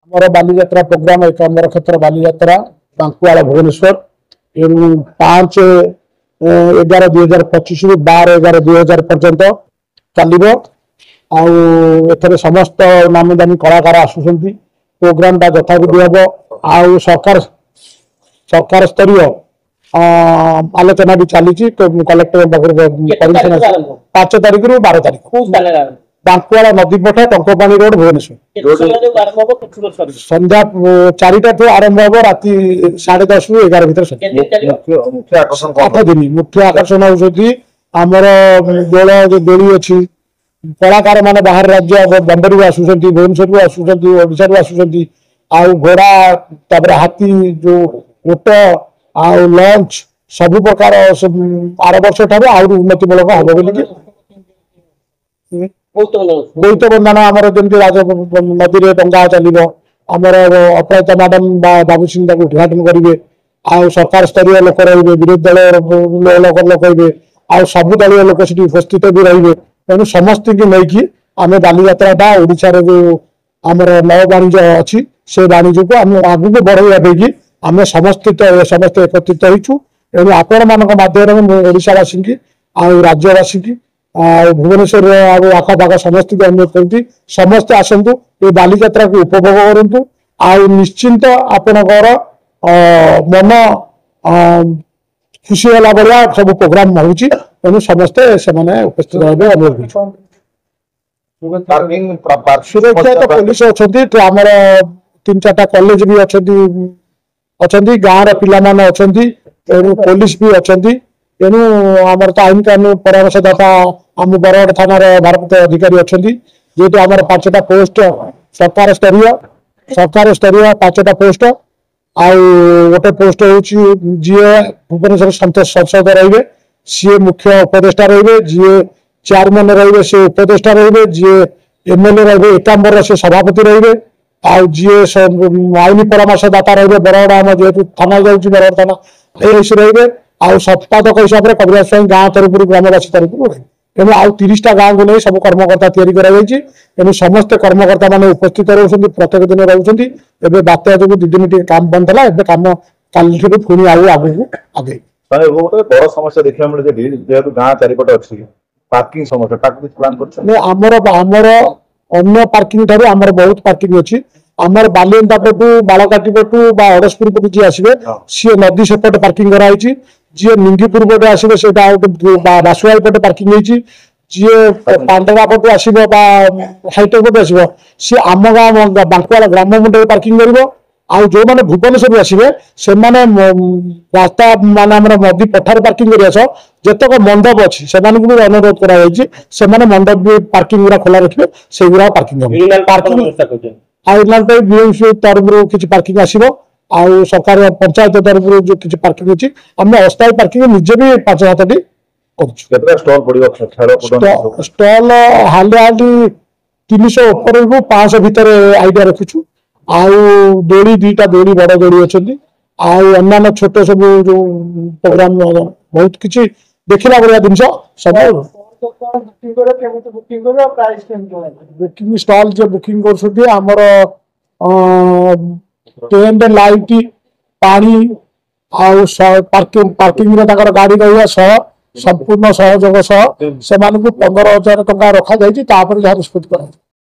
ଆମର ବାଲିଯାତ୍ରା ପ୍ରୋଗ୍ରାମ ଏକାମ୍ର କ୍ଷେତ୍ର ବାଲିଯାତ୍ରା ବାଙ୍କୁଆଳ ଭୁବନେଶ୍ୱର 5/11/2025 ରୁ 12/11/2000 पर्यंत चलिब आउ समस्त नामी दामी कलाकार आसुचंती प्रोग्राम यथाविधि हम आउ सरकार स्तरीय आलोचना भी चली कलेक्टर 5 तारिख रु 12 तारिख बांकुआला नदीपठ टंकपाणी रोड भुवनेश्वर संध्या 4टा आरंभ हम राति 10:30 रु 11 भर 8 दिन मुख्य आकर्षण होती आमर दोल जो दोली अच्छी कलाकार माने बाहर राज्य बंदर आसुंच भुवनेश्वर ओडिशा आसुंच आउ घोड़ा तापर हाथी जो ऊट आउ लंच सबु प्रकार आर वर्ष ठार उन्नतिमूलक हम बोलिकी बोईत बंधन आमर जमी राज नदी में डंगा चलो आमर अपराजिता मैडम बाबू सिंह उद्घाटन करेंगे आउ सरकार स्तरीय लोक रे विरोधी दल लोक रे आउ सबु दलीय लोक से उपस्थित भी रे तेणु समस्त की नहीं आम बालीजात्रा ओडिशा जो आमर नव वाणिज्य अच्छी से वाणिज्य को आम आगे बढ़ाई आम समस्त एकत्रित होचु तेणु आपण मान माध्यम ओडिशावासी की राज्यवासी की भुवनेश्वर आखपाख समस्त की अनुरोध करती समस्ते आसतु ये बालीजात्रा को उपभोग करूँ आउ निश्चिंत आपणकर मन खुशी होला भाया सब प्रोग्राम होची तेणु समस्ते से उपस्थित रहे अनुरोध सुरक्षा तो पुलिस अच्छा आमर 3-4टा कॉलेज भी अच्छा गाँव पिला माने अच्छा तेणु पुलिस भी अच्छा तेणु आमर तो आईन कानून परामर्शदाता आम बरगढ़ थाना भारप्राप्त अधिकारी अच्छा जेहेतु आमर 5टा पोस्ट सरकार स्तरीय 5टा पोस्ट आउ गोटे पोस्ट हूँ जी भुवनेश्वर संसद रे सी मुख्य उपदेष्टा रे जी चेयरमैन रे सी उपदेष्टा रे जी एमएलए रे एकाम्बर से सभापति रे आउ जी आईन परामर्शदाता रे बरगढ़ आम जेहेतु थाना जाऊँगी बरगढ़ थाना रे आउ संपादक हिसाब से कविराज स्वाई गाँव तरफ ग्रामवासी तरफ तेणु आउ 30टा गाँव को नहीं सब कर्मकर्ता तेणु समस्त कर्मकर्ता मैंने उपस्थित रोचे प्रत्येक दिन रोचे एवं बात्या जो 2 दिन काम बंद है एवं कम कल पुणी आगे बड़ समस्या देखा मिले जेहेतु गाँव चारिपटे अच्छी पार्किंग समस्या आमर अन्य पार्किंग ठार आमर बहुत पार्किंग अच्छी आमर बालियंता पटू बालकाटी पटू अड़सपुर पटू जी आसवे सी नदी सेपटे पार्किंग कराई जी निंगीपुर पटे आसवे से बासुआई पटे पार्किंग होती जी पांडवा पटू आसो हाईटेक पटे आसो सी आम गाँव बांकुआला ग्राम मुंडे पार्किंग कर जो मैंने भुवनेश्वर आसवे से रास्ता मान नदी पठार पार्किंग कर जितक मंडप अच्छी से भी अनुरोध कर मंडप भी पार्किंग गुरा खोला रखिए से गुरा पार्किंग बीएमसी तरफ किसी पार्किंग आसो आउ सरकार पंचायत तरफ जो किसी पार्किंग अच्छी आम अस्थायी पार्किंग निजे भी 5-7टी स्टॉल हाली 300 ऊपर 500 भितर आइडिया रखीचु आउ दोली 2टा दोली बड़ दोली अच्छी अन्य छोट सब जो प्रोग्राम बहुत किसी देखला भाया जिन सब बुकिंग स्टॉल जो बुकिंग कर टेंट लाइट पानी पार्किंग गाड़ी रहा सह संपूर्ण सहयोग सह से 15,000 टंका रखा जहाँ निष्पत्ति कर